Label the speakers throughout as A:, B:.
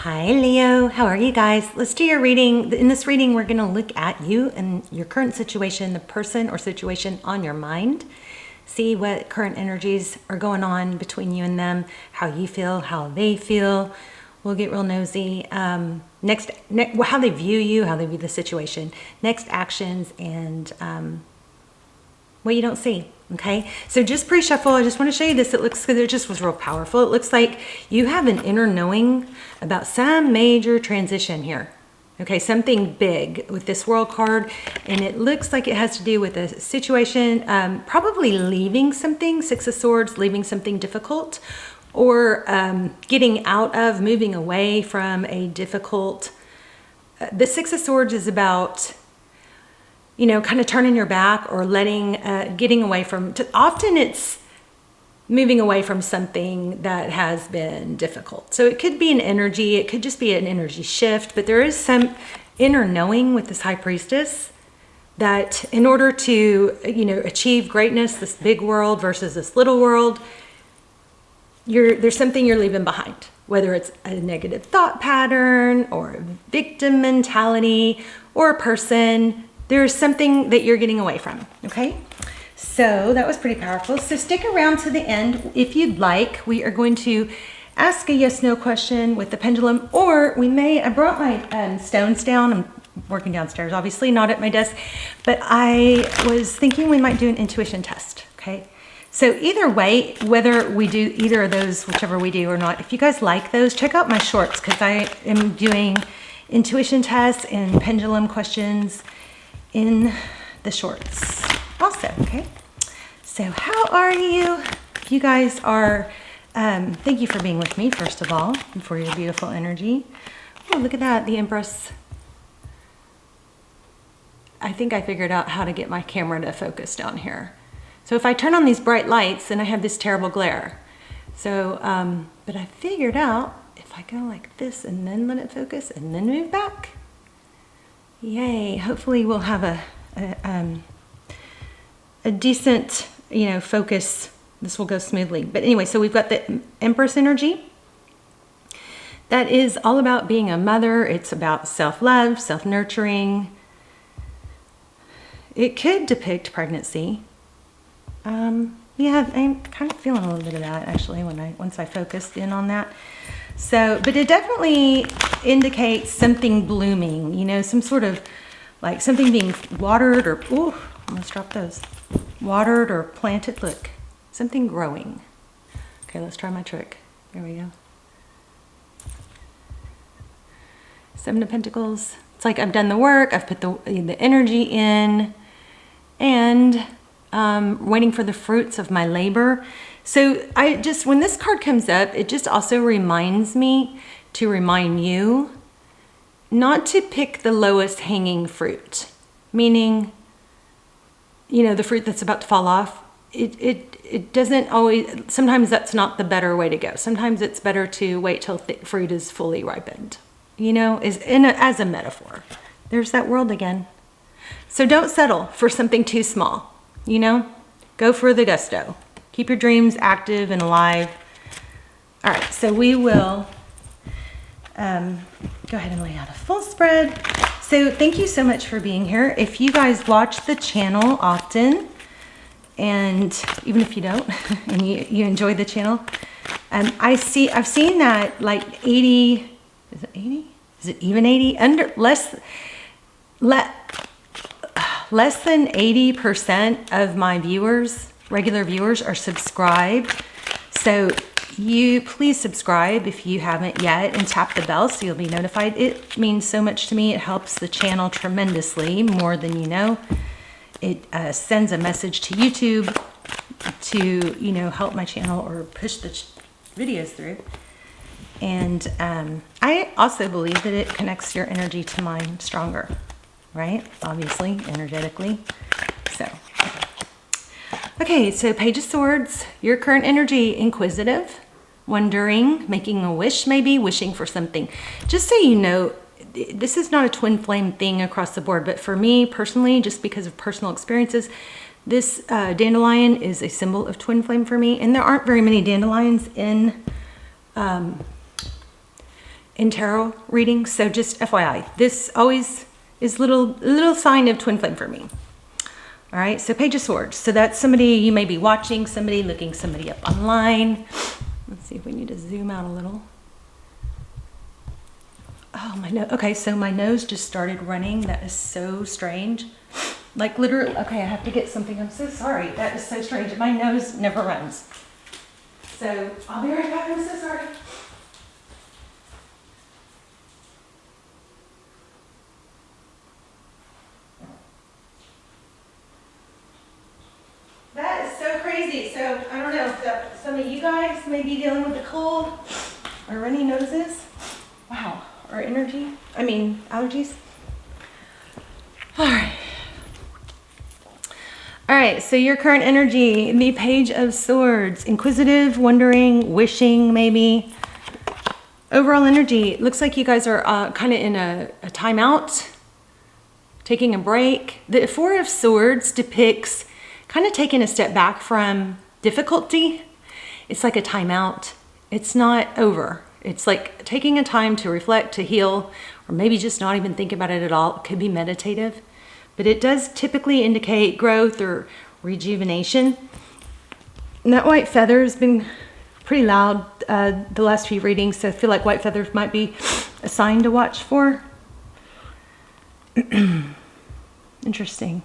A: Hi Leo, how are you guys? Let's do your reading. In this reading, we're going to look at you and your current situation, the person or situation on your mind. See what current energies are going on between you and them, how you feel, how they feel. We'll get real nosy. Next, how they view you, how they view the situation. Next actions and what you don't see. Okay, so just pre-shuffle. I just want to show you this. It looks, because it just was real powerful. It looks like you have an inner knowing about some major transition here. Okay, something big with this world card, and it looks like it has to do with a situation, probably leaving something, Six of Swords, leaving something difficult, or getting out of, moving away from a difficult. The Six of Swords is about, you know, kind of turning your back or letting, getting away from, often it's moving away from something that has been difficult. So it could be an energy, it could just be an energy shift, but there is some inner knowing with this High Priestess that in order to, you know, achieve greatness, this big world versus this little world, there's something you're leaving behind, whether it's a negative thought pattern or a victim mentality or a person. There's something that you're getting away from, okay? So that was pretty powerful. So stick around to the end if you'd like. We are going to ask a yes/no question with the pendulum, or we may, I brought my stones down. I'm working downstairs, obviously, not at my desk, but I was thinking we might do an intuition test, okay? So either way, whether we do either of those, whichever we do or not, if you guys like those, check out my shorts, because I am doing intuition tests and pendulum questions in the shorts also, okay? So how are you? You guys are, thank you for being with me, first of all, and for your beautiful energy. Oh, look at that, the Empress. I think I figured out how to get my camera to focus down here. So if I turn on these bright lights, then I have this terrible glare. So, but I figured out if I go like this and then let it focus and then move back, yay, hopefully we'll have a decent, you know, focus. This will go smoothly. But anyway, so we've got the Empress energy. That is all about being a mother. It's about self-love, self-nurturing. It could depict pregnancy. Yeah, I'm kind of feeling a little bit of that actually once I focused in on that. So, but it definitely indicates something blooming, you know, some sort of like something being watered or, ooh, almost dropped those. Watered or planted, look, something growing. Okay, let's try my trick. There we go. Seven of Pentacles. It's like I've done the work, I've put the energy in, and waiting for the fruits of my labor. So I just, when this card comes up, it just also reminds me to remind you not to pick the lowest hanging fruit, meaning, you know, the fruit that's about to fall off. It doesn't always, sometimes that's not the better way to go. Sometimes it's better to wait till fruit is fully ripened, you know, as a metaphor. There's that world again. So don't settle for something too small, you know, go for the gusto. Keep your dreams active and alive. All right, so we will go ahead and lay out a full spread. So thank you so much for being here. If you guys watch the channel often, and even if you don't, and you enjoy the channel, I've seen that like 80, is it 80? Is it even 80? Less than 80% of my viewers, regular viewers, are subscribed. So you please subscribe if you haven't yet, and tap the bell so you'll be notified. It means so much to me. It helps the channel tremendously, more than you know. It sends a message to YouTube to, you know, help my channel or push the videos through. And I also believe that it connects your energy to mine stronger, right? Obviously, energetically. So, okay, so Page of Swords, your current energy, inquisitive, wondering, making a wish maybe, wishing for something. Just so you know, this is not a twin flame thing across the board, but for me personally, just because of personal experiences, this dandelion is a symbol of twin flame for me, and there aren't very many dandelions in in tarot readings. So just FYI, this always is little sign of twin flame for me. All right, so Page of Swords. So that's somebody you may be watching, somebody looking somebody up online. Let's see if we need to zoom out a little. Oh, my nose. Okay, so my nose just started running. That is so strange. Like literally, okay, I have to get something. I'm so sorry. That is so strange. My nose never runs. So I'll be right back. I'm so sorry. That is so crazy. So I don't know if some of you guys may be dealing with a cold or runny noses. Wow. Or allergies. All right. All right, so your current energy, the Page of Swords, inquisitive, wondering, wishing maybe. Overall energy, looks like you guys are kind of in a timeout, taking a break. The Four of Swords depicts kind of taking a step back from difficulty. It's like a timeout. It's not over. It's like taking a time to reflect, to heal, or maybe just not even think about it at all. It could be meditative. But it does typically indicate growth or rejuvenation. And that white feather has been pretty loud the last few readings, so I feel like white feathers might be a sign to watch for. Interesting.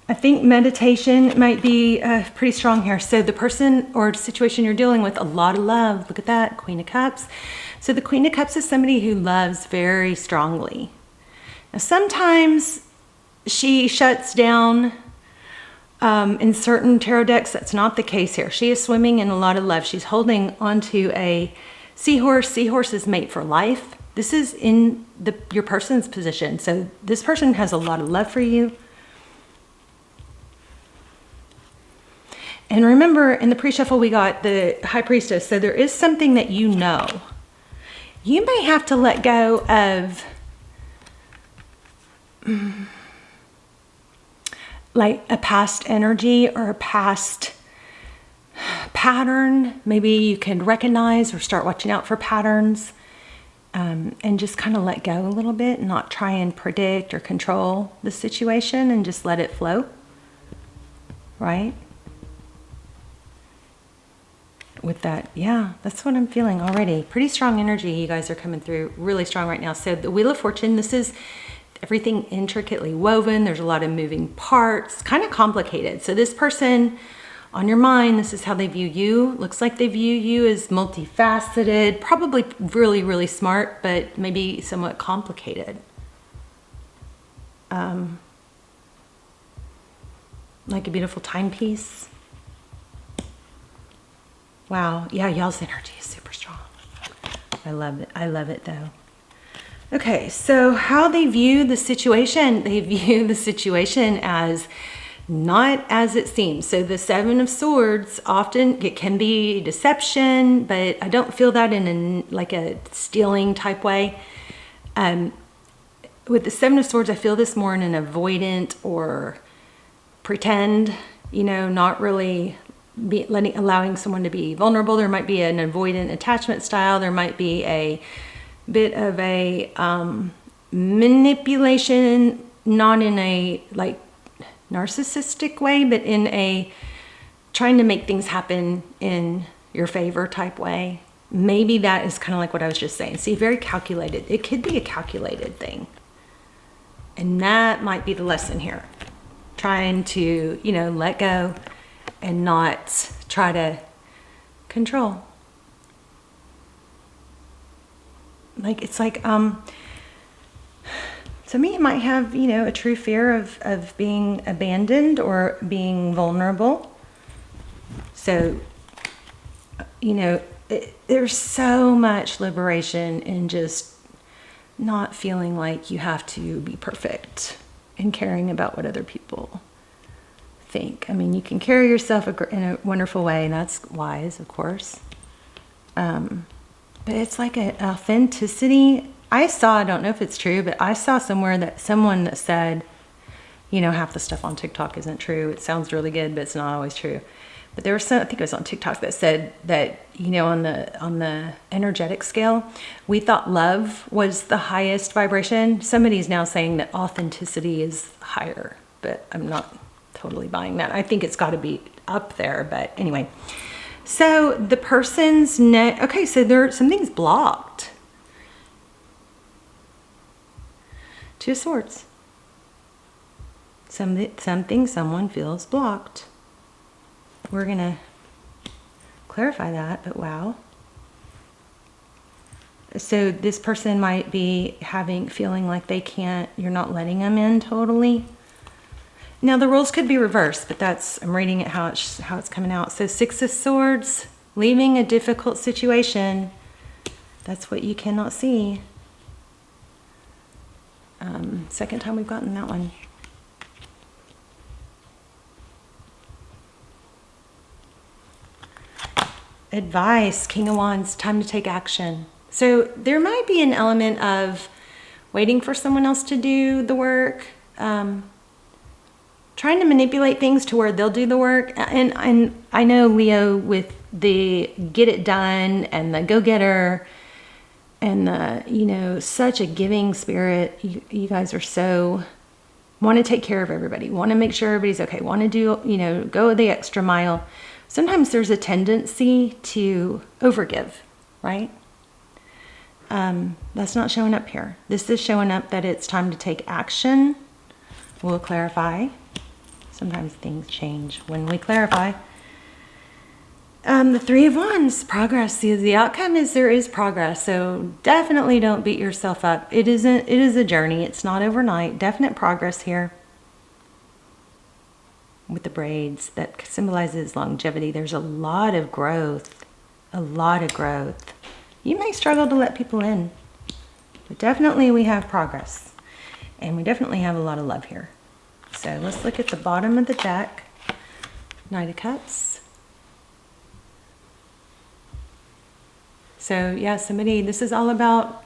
A: I think meditation might be pretty strong here. So the person or situation you're dealing with, a lot of love. Look at that, Queen of Cups. So the Queen of Cups is somebody who loves very strongly. Now, sometimes she shuts down. In certain tarot decks, that's not the case here. She is swimming in a lot of love. She's holding onto a seahorse. Seahorses mate for life. This is in your person's position. So this person has a lot of love for you. And remember, in the pre-shuffle, we got the High Priestess. So there is something that you know. You may have to let go of like a past energy or a past pattern. Maybe you can recognize or start watching out for patterns, and just kind of let go a little bit and not try and predict or control the situation and just let it flow, right? With that, yeah, that's what I'm feeling already. Pretty strong energy you guys are coming through, really strong right now. So the Wheel of Fortune, this is everything intricately woven. There's a lot of moving parts, kind of complicated. So this person on your mind, this is how they view you. Looks like they view you as multifaceted, probably really, really smart, but maybe somewhat complicated. Like a beautiful timepiece. Wow, yeah, y'all's energy is super strong. I love it. I love it though. Okay, so how they view the situation, they view the situation as not as it seems. So the Seven of Swords, often it can be deception, but I don't feel that in like a stealing type way. With the Seven of Swords, I feel this more in an avoidant or pretend, not really allowing someone to be vulnerable. There might be an avoidant attachment style. There might be a bit of a manipulation, not in a like narcissistic way, but in a trying to make things happen in your favor type way. Maybe that is kind of like what I was just saying. See, very calculated. It could be a calculated thing. And that might be the lesson here. Trying to, let go and not try to control. It's like, to me, it might have, a true fear of being abandoned or being vulnerable. So, there's so much liberation in just not feeling like you have to be perfect and caring about what other people think. I mean, you can carry yourself in a wonderful way, and that's wise, of course. But it's like an authenticity. I don't know if it's true, but I saw someone that said, half the stuff on TikTok isn't true. It sounds really good, but it's not always true. But there was some, I think it was on TikTok, that said that, you know, on the energetic scale, we thought love was the highest vibration. Somebody's now saying that authenticity is higher, but I'm not totally buying that. I think it's got to be up there, but anyway. So the person's okay, so something's blocked. Two of Swords. Something someone feels blocked. We're going to clarify that, but wow. So this person might be feeling like they can't, you're not letting them in totally. Now the roles could be reversed, but I'm reading it how it's coming out. So 6 of Swords, leaving a difficult situation. That's what you cannot see. Second time we've gotten that one. Advice, King of Wands, time to take action. So there might be an element of waiting for someone else to do the work, trying to manipulate things to where they'll do the work. And I know Leo, with the get it done and the go-getter and the, you know, such a giving spirit. You guys are want to take care of everybody, want to make sure everybody's okay, want to do, you know, go the extra mile. Sometimes there's a tendency to overgive, right? That's not showing up here. This is showing up that it's time to take action. We'll clarify. Sometimes things change when we clarify. The 3 of Wands, progress. See, the outcome is there is progress. So definitely don't beat yourself up. It is a journey. It's not overnight. Definite progress here. With the braids, that symbolizes longevity. There's a lot of growth. A lot of growth. You may struggle to let people in, but definitely we have progress. And we definitely have a lot of love here. So let's look at the bottom of the deck. Knight of Cups. So yeah, this is all about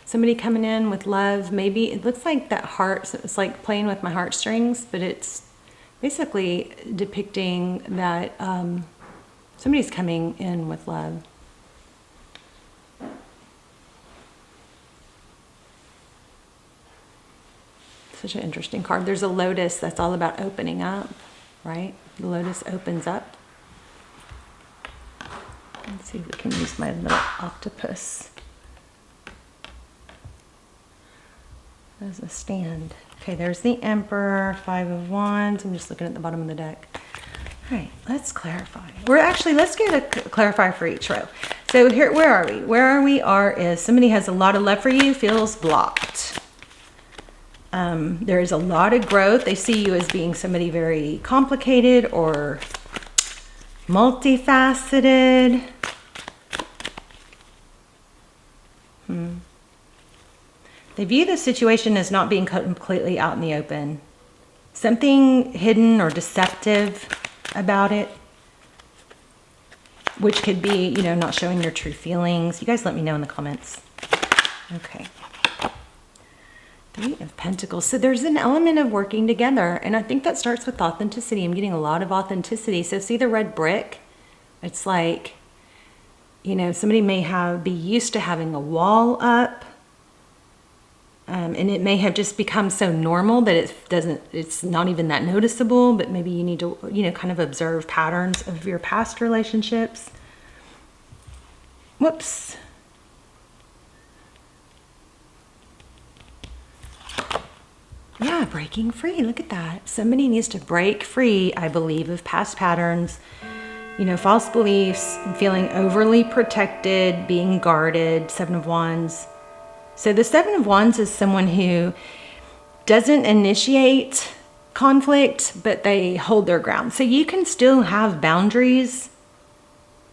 A: somebody coming in with love. Maybe it looks like that heart, it's like playing with my heartstrings, but it's basically depicting that somebody's coming in with love. Such an interesting card. There's a lotus that's all about opening up, right? The lotus opens up. Let's see if we can use my little octopus as a stand. Okay, there's the Emperor, 5 of Wands. I'm just looking at the bottom of the deck. All right, let's clarify. Let's get a clarifier for each row. So here, where are we? Where we are is somebody has a lot of love for you, feels blocked. There is a lot of growth. They see you as being somebody very complicated or multifaceted. They view the situation as not being completely out in the open. Something hidden or deceptive about it, which could be, you know, not showing your true feelings. You guys let me know in the comments. Okay. 3 of Pentacles. So there's an element of working together, and I think that starts with authenticity. I'm getting a lot of authenticity. So see the red brick? It's like, you know, somebody may be used to having a wall up, and it may have just become so normal that it's not even that noticeable, but maybe you need to, you know, kind of observe patterns of your past relationships. Whoops. Yeah, breaking free. Look at that. Somebody needs to break free, I believe, of past patterns, you know, false beliefs, feeling overly protected, being guarded. 7 of Wands. So the 7 of Wands is someone who doesn't initiate conflict, but they hold their ground. So you can still have boundaries,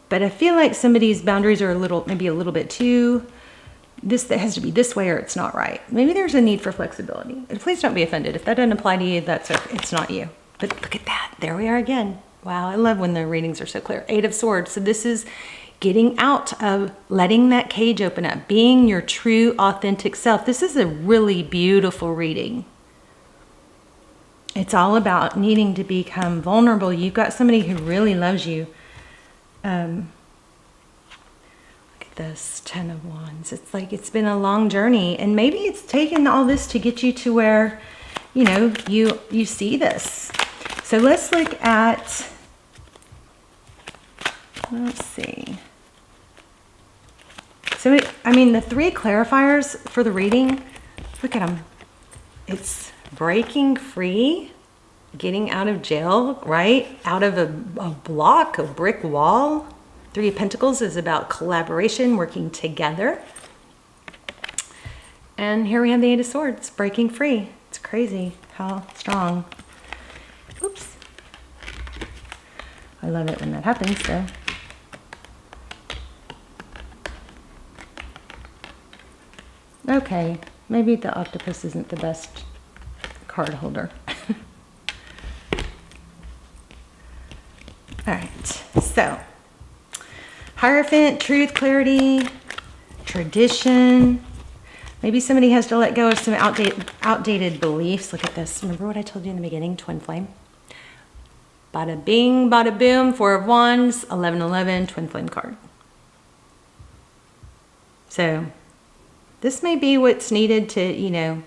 A: but I feel like somebody's boundaries are maybe a little bit too, that has to be this way or it's not right. Maybe there's a need for flexibility. Please don't be offended. If that doesn't apply to you, it's not you. But look at that. There we are again. Wow, I love when the readings are so clear. 8 of Swords. So this is getting out of letting that cage open up, being your true, authentic self. This is a really beautiful reading. It's all about needing to become vulnerable. You've got somebody who really loves you. Look at this, 10 of Wands. It's like it's been a long journey, and maybe it's taken all this to get you to where, you know, you see this. So let's look at, let's see. So, I mean, the 3 clarifiers for the reading, look at them. It's breaking free, getting out of jail, right? Out of a block, a brick wall. 3 of Pentacles is about collaboration, working together. And here we have the 8 of Swords, breaking free. It's crazy how strong. Oops. I love it when that happens, though. Okay, maybe the octopus isn't the best card holder. All right, so Hierophant, truth, clarity, tradition. Maybe somebody has to let go of some outdated beliefs. Look at this. Remember what I told you in the beginning, twin flame? Bada bing, bada boom, 4 of Wands, 1111, twin flame card. So this may be what's needed to, you know,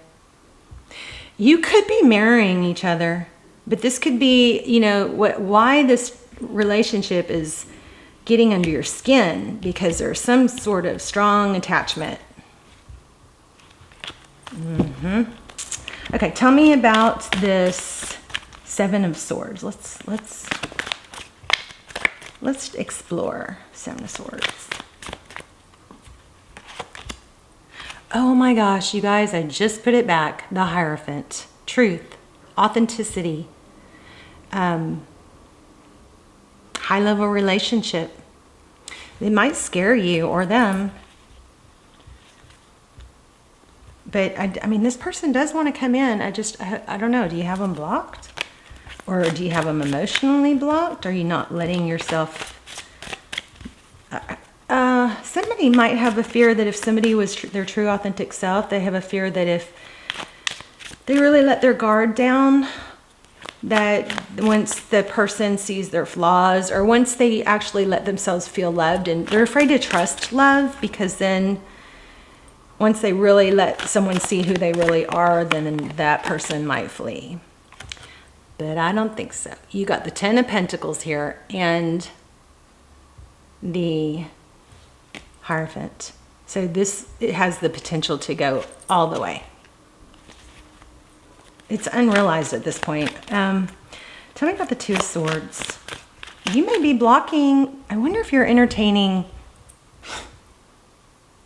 A: you could be marrying each other, but this could be, you know, why this relationship is getting under your skin, because there's some sort of strong attachment. Okay, tell me about this 7 of Swords. Let's explore 7 of Swords. Oh my gosh, you guys, I just put it back. The Hierophant. Truth, authenticity, high-level relationship. They might scare you or them. But, I mean, this person does want to come in. I don't know. Do you have them blocked? Or do you have them emotionally blocked? Are you not letting yourself... somebody might have a fear that if somebody was their true authentic self, they have a fear that if they really let their guard down, that once the person sees their flaws, or once they actually let themselves feel loved, and they're afraid to trust love, because then once they really let someone see who they really are, then that person might flee. But I don't think so. You got the 10 of Pentacles here and the Hierophant. So it has the potential to go all the way. It's unrealized at this point. Tell me about the 2 of Swords. You may be blocking. I wonder if you're entertaining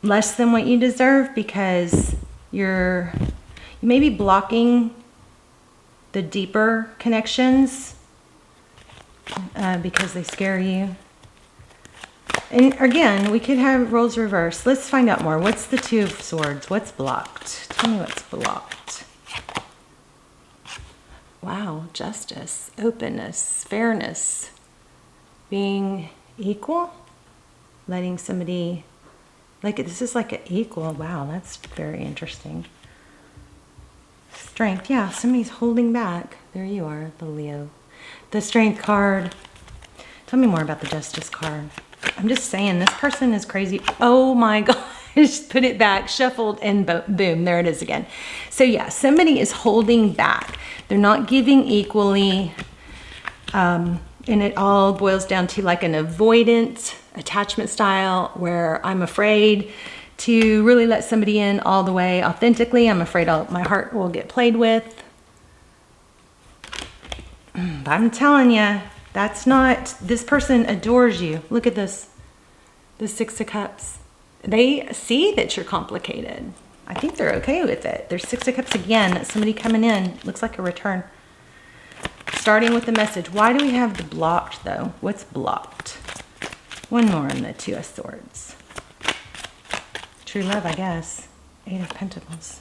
A: less than what you deserve, because you may be blocking the deeper connections because they scare you. And again, we could have roles reversed. Let's find out more. What's the 2 of Swords? What's blocked? Tell me what's blocked. Wow, justice, openness, fairness, being equal, letting somebody, like, this is like an equal. Wow, that's very interesting. Strength, yeah, somebody's holding back. There you are, the Leo. The Strength card. Tell me more about the Justice card. I'm just saying, this person is crazy. Oh my gosh, put it back, shuffled, and boom, there it is again. So yeah, somebody is holding back. They're not giving equally. And it all boils down to like an avoidant attachment style, where I'm afraid to really let somebody in all the way authentically. I'm afraid my heart will get played with. But I'm telling you, that's not, this person adores you. Look at this, the 6 of Cups. They see that you're complicated. I think they're okay with it. There's 6 of Cups again. That's somebody coming in. Looks like a return. Starting with the message. Why do we have the blocked though? What's blocked? One more on the 2 of Swords. True love, I guess. 8 of Pentacles.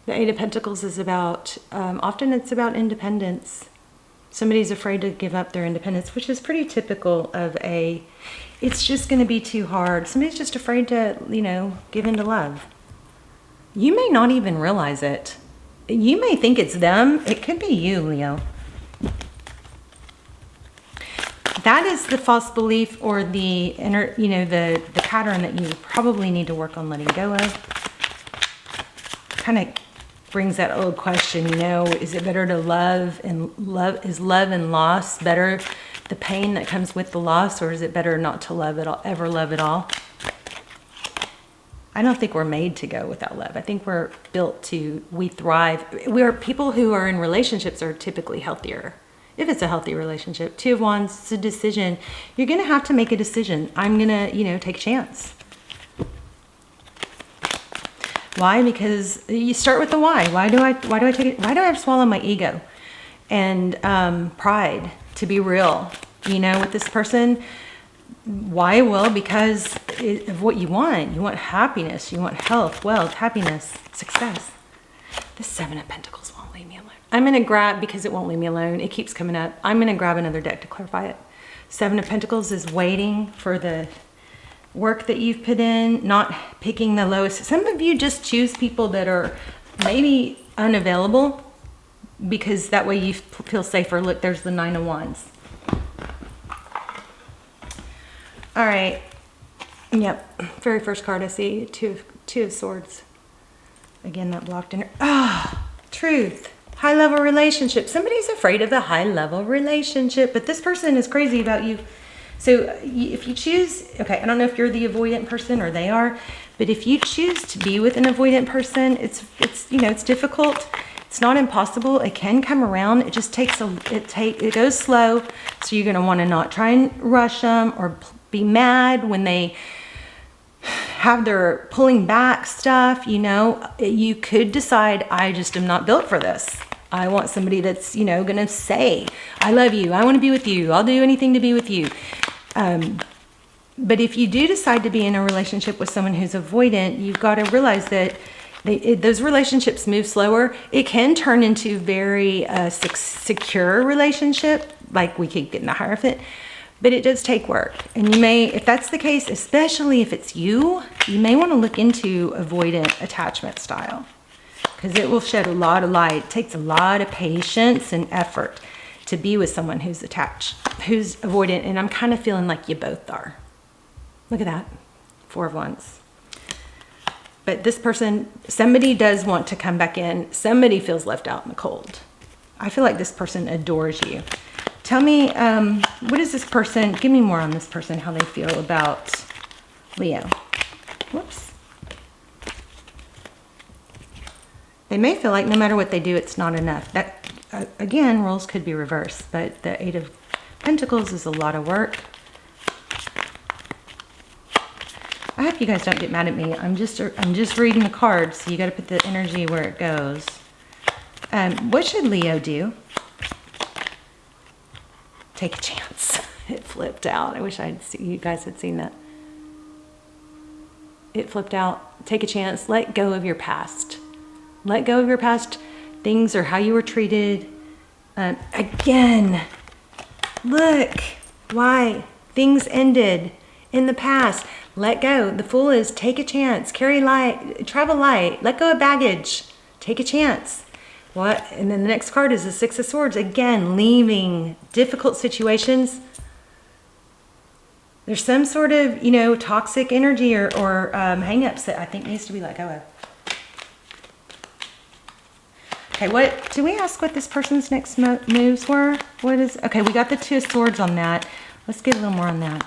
A: The 8 of Pentacles is about, often it's about independence. Somebody's afraid to give up their independence, which is pretty typical of it's just going to be too hard. Somebody's just afraid to, you know, give in to love. You may not even realize it. You may think it's them. It could be you, Leo. That is the false belief or the inner, the pattern that you probably need to work on letting go of. Kind of brings that old question, is it better to love is love and loss better, the pain that comes with the loss, or is it better not to love at all, ever love at all? I don't think we're made to go without love. I think we're built to, we thrive. People who are in relationships are typically healthier. If it's a healthy relationship, 2 of Wands, it's a decision. You're going to have to make a decision. I'm going to, take a chance. Why? Because you start with the why. Why do I take it? Why do I have to swallow my ego and pride to be real? With this person. Why? Well, because of what you want. You want happiness. You want health, wealth, happiness, success. The 7 of Pentacles won't leave me alone. I'm going to grab, because it won't leave me alone. It keeps coming up. I'm going to grab another deck to clarify it. 7 of Pentacles is waiting for the work that you've put in, not picking the lowest. Some of you just choose people that are maybe unavailable because that way you feel safer. Look, there's the 9 of Wands. All right. Yep. Very first card I see, two of Swords. Again, that blocked in. Truth. High level relationship. Somebody's afraid of the high level relationship, but this person is crazy about you. So if you choose, okay, I don't know if you're the avoidant person or they are, but if you choose to be with an avoidant person, it's difficult. It's not impossible. It can come around. It just takes it goes slow. So you're going to want to not try and rush them or be mad when they have their pulling back stuff. You could decide, I just am not built for this. I want somebody that's, going to say, I love you. I want to be with you. I'll do anything to be with you. But if you do decide to be in a relationship with someone who's avoidant, you've got to realize that those relationships move slower. It can turn into very secure relationship, like we could get in the Hierophant, but it does take work. And you may, if that's the case, especially if it's you may want to look into avoidant attachment style, because it will shed a lot of light. It takes a lot of patience and effort to be with someone who's attached, who's avoidant, and I'm kind of feeling like you both are. Look at that, 4 of Wands. But this person, somebody does want to come back in. Somebody feels left out in the cold. I feel like this person adores you. Tell me, what is this person, give me more on this person, how they feel about Leo. Whoops. They may feel like no matter what they do, it's not enough. That, again, roles could be reversed, but the 8 of Pentacles is a lot of work. I hope you guys don't get mad at me. I'm just reading the cards, so you got to put the energy where it goes. What should Leo do? Take a chance. It flipped out. I wish you guys had seen that. It flipped out. Take a chance. Let go of your past. Let go of your past things or how you were treated. Again, look why things ended in the past. Let go. The Fool is take a chance, carry light, travel light, let go of baggage, take a chance. What? And then the next card is the 6 of Swords. Again, leaving difficult situations. There's some sort of, toxic energy or hang-ups that I think needs to be let go of. Okay, do we ask what this person's next moves were? Okay, we got the 2 of Swords on that. Let's get a little more on that.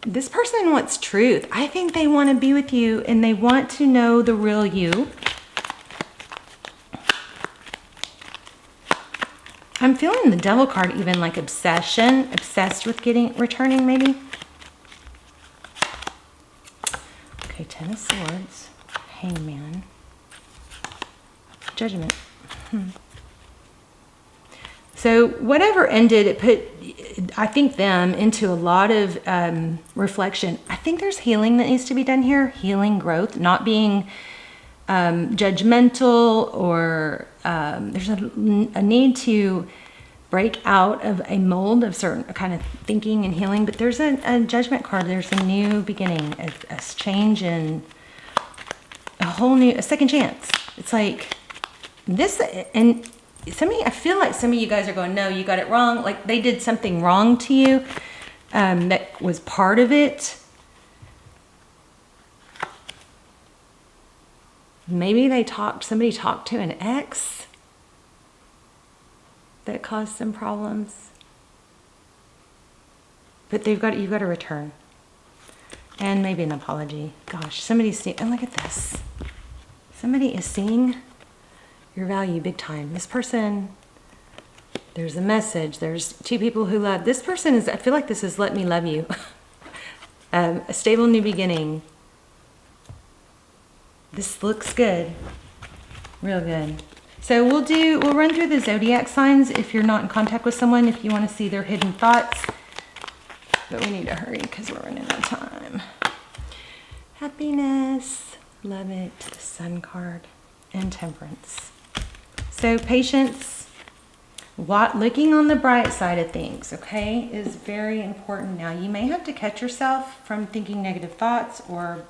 A: This person wants truth. I think they want to be with you and they want to know the real you. I'm feeling the Devil card even like obsession, obsessed with returning maybe. Okay, 10 of Swords, Hangman, Judgment. So whatever ended, it put, I think, them into a lot of reflection. I think there's healing that needs to be done here. Healing, growth, not being judgmental, or there's a need to break out of a mold of certain kind of thinking and healing. But there's a judgment card. There's a new beginning, a change in a second chance. It's like this, and I feel like some of you guys are going, no, you got it wrong. Like they did something wrong to you that was part of it. Maybe somebody talked to an ex that caused some problems. But you've got to return. And maybe an apology. Gosh, somebody's seeing, and look at this. Somebody is seeing your value big time. This person, there's a message. There's two people who love. This person I feel like this is let me love you. A stable new beginning. This looks good. Real good. So we'll run through the zodiac signs if you're not in contact with someone, if you want to see their hidden thoughts. But we need to hurry because we're running out of time. Happiness, love it, the Sun card, and Temperance. So patience, looking on the bright side of things, okay, is very important. Now, you may have to catch yourself from thinking negative thoughts or,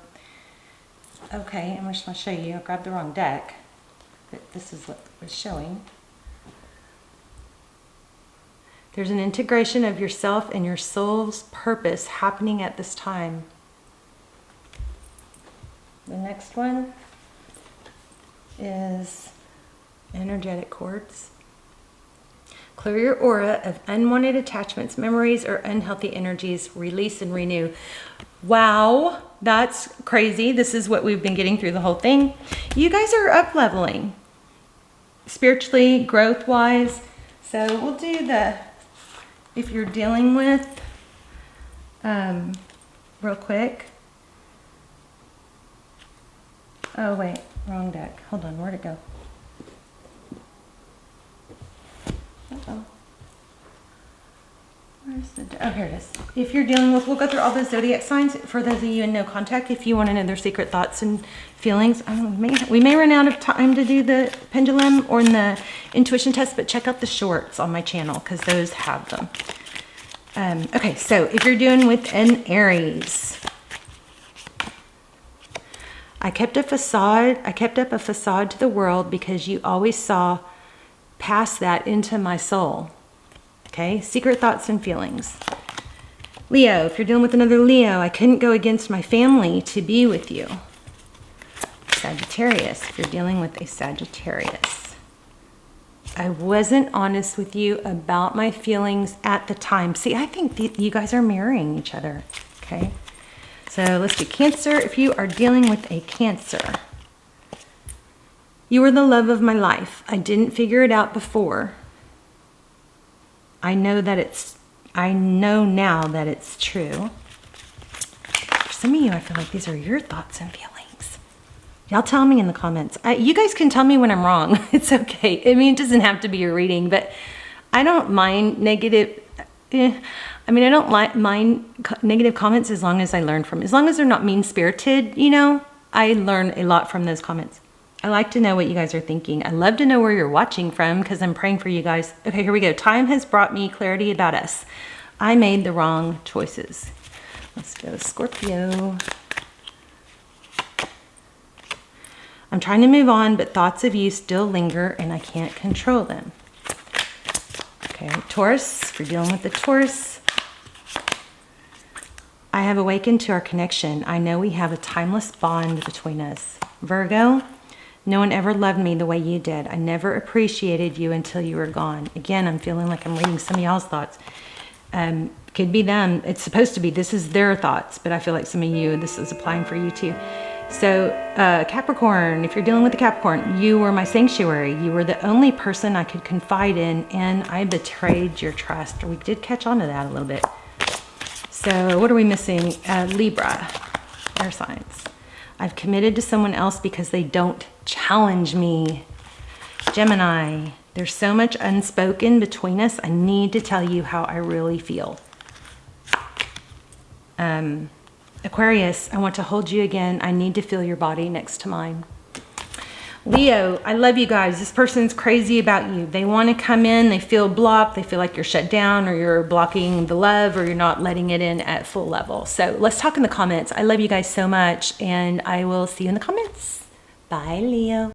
A: okay, I'm just going to show you. I grabbed the wrong deck, but this is what it's showing. There's an integration of yourself and your soul's purpose happening at this time. The next one is energetic cords. Clear your aura of unwanted attachments, memories, or unhealthy energies. Release and renew. Wow, that's crazy. This is what we've been getting through the whole thing. You guys are up leveling spiritually, growth-wise. So we'll do if you're dealing with, real quick. Oh, wait, wrong deck. Hold on, where'd it go? Uh-oh. Where's the deck? Oh, here it is. If you're dealing with, we'll go through all the zodiac signs for those of you in no contact. If you want to know their secret thoughts and feelings, we may run out of time to do the pendulum or the intuition test, but check out the shorts on my channel because those have them. Okay, so if you're doing with an Aries, I kept up a facade to the world because you always saw past that into my soul. Okay, secret thoughts and feelings. Leo, if you're dealing with another Leo, I couldn't go against my family to be with you. Sagittarius, if you're dealing with a Sagittarius, I wasn't honest with you about my feelings at the time. See, I think you guys are mirroring each other, okay? So let's do Cancer. If you are dealing with a Cancer, you were the love of my life. I didn't figure it out before. I know now that it's true. For some of you, I feel like these are your thoughts and feelings. Y'all tell me in the comments. You guys can tell me when I'm wrong. It's okay. I mean, it doesn't have to be a reading, but I don't mind negative. I don't mind negative comments as long as I learn from. As long as they're not mean-spirited, I learn a lot from those comments. I like to know what you guys are thinking. I love to know where you're watching from because I'm praying for you guys. Okay, here we go. Time has brought me clarity about us. I made the wrong choices. Let's go Scorpio. I'm trying to move on, but thoughts of you still linger and I can't control them. Okay, Taurus, if you're dealing with the Taurus, I have awakened to our connection. I know we have a timeless bond between us. Virgo, no one ever loved me the way you did. I never appreciated you until you were gone. Again, I'm feeling like I'm reading some of y'all's thoughts. Could be them. It's supposed to be. This is their thoughts, but I feel like some of you, this is applying for you too. So Capricorn, if you're dealing with the Capricorn, you were my sanctuary. You were the only person I could confide in, and I betrayed your trust. We did catch on to that a little bit. So what are we missing? Libra, air signs. I've committed to someone else because they don't challenge me. Gemini, there's so much unspoken between us. I need to tell you how I really feel. Aquarius, I want to hold you again. I need to feel your body next to mine. Leo, I love you guys. This person's crazy about you. They want to come in, they feel blocked, they feel like you're shut down or you're blocking the love or you're not letting it in at full level. So let's talk in the comments. I love you guys so much and I will see you in the comments. Bye, Leo.